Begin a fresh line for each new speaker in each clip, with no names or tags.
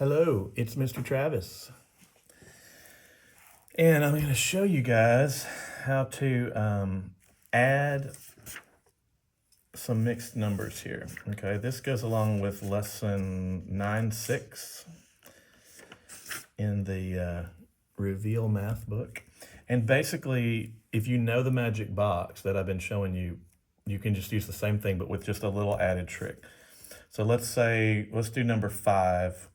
Hello, it's Mr. Travis. And I'm going to show you guys how to add some mixed numbers here. Okay, this goes along with lesson 9.6 in the Reveal Math book. And basically, if you know the magic box that I've been showing you, you can just use the same thing, but with just a little added trick. So let's do number 5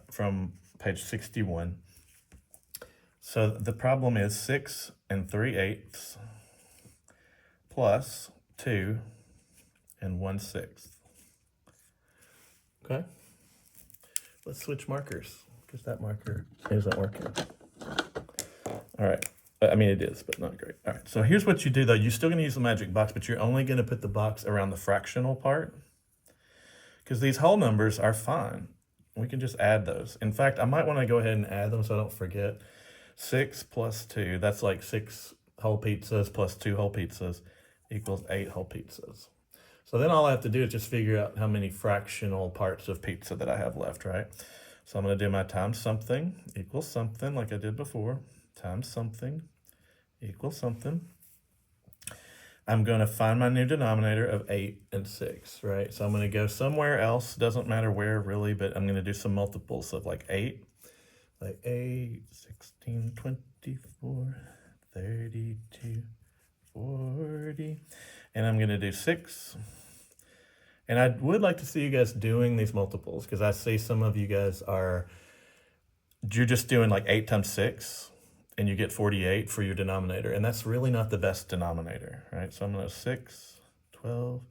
from page 61. So the problem is 6 3/8 plus 2 1/6. Okay, let's switch markers because that marker isn't working. All right, I mean it is, but not great. All right, so here's what you do though. You're still gonna use the magic box, but you're only gonna put the box around the fractional part because these whole numbers are fine. We can just add those. In fact, I might wanna go ahead and add them so I don't forget. 6 plus 2, that's like 6 whole pizzas plus 2 whole pizzas equals 8 whole pizzas. So then all I have to do is just figure out how many fractional parts of pizza that I have left, right? So I'm going to do my times something equals something like I did before. Times something equals something. I'm going to find my new denominator of 8 and 6, right? So I'm going to go somewhere else, doesn't matter where really, but I'm going to do some multiples of like 8. Like 8, 16, 24, 32, 40. And I'm going to do 6. And I would like to see you guys doing these multiples because I see some of you guys you're just doing like 8 times 6 and you get 48 for your denominator. And that's really not the best denominator, right? So I'm going to 6, 12,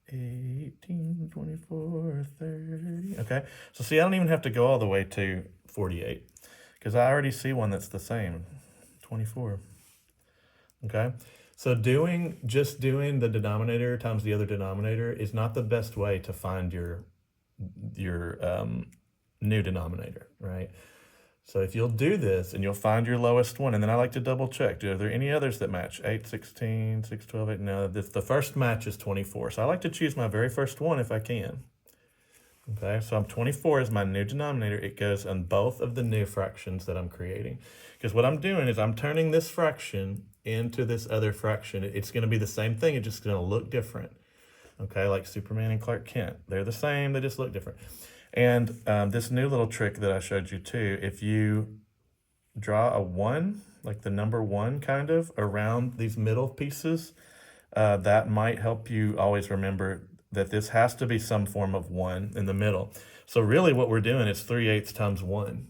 18, 24, 30. Okay, so see, I don't even have to go all the way to 48 because I already see one that's the same, 24. Okay, so just doing the denominator times the other denominator is not the best way to find your new denominator, right? So if you'll do this and you'll find your lowest one, and then I like to double check, are there any others that match? 8, 16, 6, 12, 8, no, the first match is 24. So I like to choose my very first one if I can. Okay, so 24 is my new denominator. It goes on both of the new fractions that I'm creating. Because what I'm doing is I'm turning this fraction into this other fraction. It's going to be the same thing, it's just going to look different. Okay, like Superman and Clark Kent. They're the same, they just look different. And this new little trick that I showed you too, if you draw a 1, like the number 1 kind of, around these middle pieces, that might help you always remember that this has to be some form of 1 in the middle. So really what we're doing is 3/8 times 1,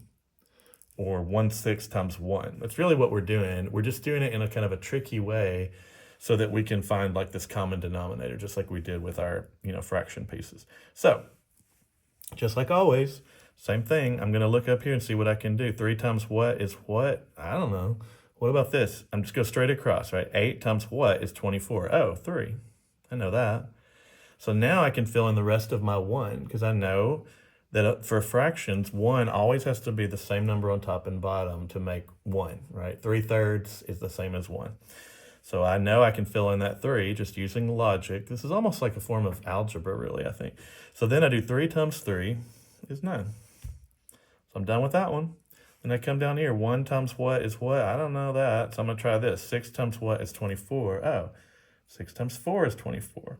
or 1/6 times 1. That's really what we're doing. We're just doing it in a kind of a tricky way so that we can find like this common denominator, just like we did with our, fraction pieces. So just like always, same thing. I'm going to look up here and see what I can do. 3 times what is what? I don't know. What about this? I'm just going straight across, right? 8 times what is 24? Oh, 3. I know that. So now I can fill in the rest of my 1 because I know that for fractions, 1 always has to be the same number on top and bottom to make 1, right? 3/3 is the same as 1. So I know I can fill in that 3 just using logic. This is almost like a form of algebra, really, I think. So then I do 3 times 3 is 9. So I'm done with that one. Then I come down here. 1 times what is what? I don't know that. So I'm going to try this. 6 times what is 24? Oh, 6 times 4 is 24.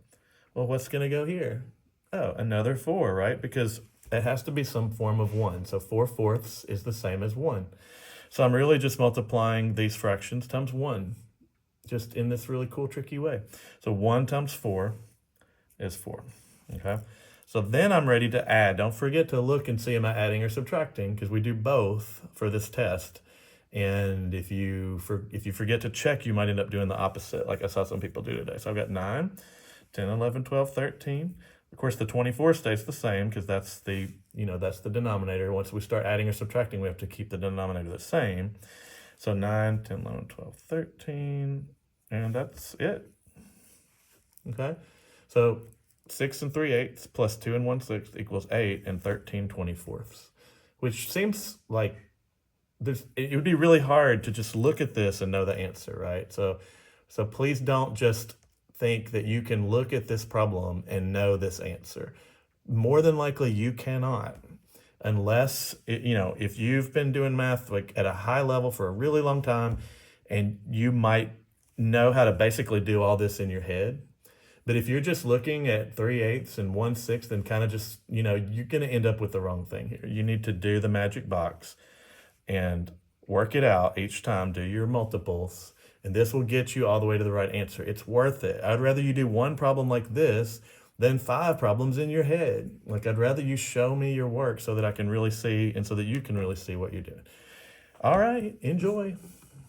Well, what's going to go here? Oh, another 4, right? Because it has to be some form of 1. So 4/4 is the same as 1. So I'm really just multiplying these fractions times 1, just in this really cool, tricky way. So 1 times 4 is 4, okay? So then I'm ready to add. Don't forget to look and see, am I adding or subtracting? Because we do both for this test. And if you forget to check, you might end up doing the opposite, like I saw some people do today. So I've got 9, 10, 11, 12, 13. Of course, the 24 stays the same because that's the denominator. Once we start adding or subtracting, we have to keep the denominator the same. So 9, 10, 11, 12, 13, and that's it. Okay, so 6 3/8 plus 2 1/6 equals 8 and 13 24ths, which seems like it would be really hard to just look at this and know the answer, right? So please don't just think that you can look at this problem and know this answer. More than likely you cannot. unless, if you've been doing math like at a high level for a really long time, and you might know how to basically do all this in your head. But if you're just looking at 3/8 and 1/6 and kind of just, you're going to end up with the wrong thing here. You need to do the magic box and work it out each time, do your multiples, and this will get you all the way to the right answer. It's worth it. I'd rather you do one problem like this than 5 problems in your head. Like, I'd rather you show me your work so that I can really see and so that you can really see what you're doing. All right, enjoy.